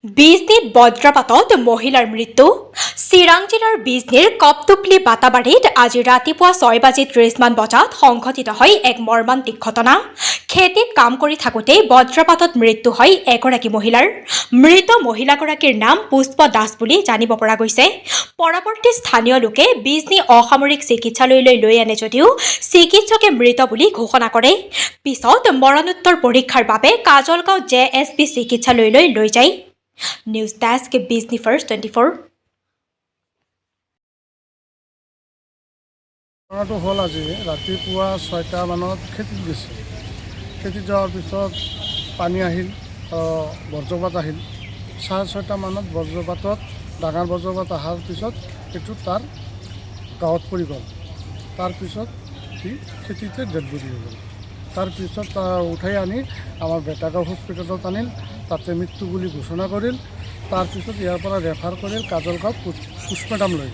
বিজনীত বজ্ৰপাতত মহিলাৰ মৃত্যু। চিৰাং জিলাৰ বিজনীৰ কপটুকলি বাটাবাৰীত আজি ৰাতিপুৱা 6:30 বজাত সংঘটিত হয় এক মৰ্মান্তিক ঘটনা। খেতিত কাম কৰি থাকোঁতেই বজ্ৰপাতত মৃত্যু হয় এগৰাকী মহিলাৰ। মৃত মহিলাগৰাকীৰ নাম পুষ্প দাস বুলি জানিব পৰা গৈছে। পৰৱৰ্তী স্থানীয় লোকে বিজনী অসামৰিক চিকিৎসালয়লৈ লৈ আনে যদিও চিকিৎসকে মৃত বুলি ঘোষণা কৰে। পিছত মৰণোত্তৰ পৰীক্ষাৰ বাবে কাজলগাঁও JSP চিকিৎসালয়লৈ লৈ যায়। News desk Bijni first 24। ঘটনাটো হ'ল আজি ৰাতিপুৱা 6টা মানত খেতিত গৈছিল। খেতিত যোৱাৰ পিছত পানী আহিল, বজ্ৰপাত আহিল। 6:30 মানত বজ্ৰপাতত ডাঙৰ বজ্ৰপাত অহাৰ পিছত এইটো তাৰ গাঁৱত পৰি গ'ল। তাৰপিছত সি খেতিতে ডেড বডি হৈ গ'ল। তাৰপিছত উঠাই আনি আমাৰ বেটাগাঁও হস্পিটেলত আনিল, তাতে মৃত্যু বুলি ঘোষণা কৰিল। তাৰপিছত ইয়াৰ পৰা ৰেফাৰ কৰিল কাজলগাঁও পোষ্টমৰ্টম লৈ।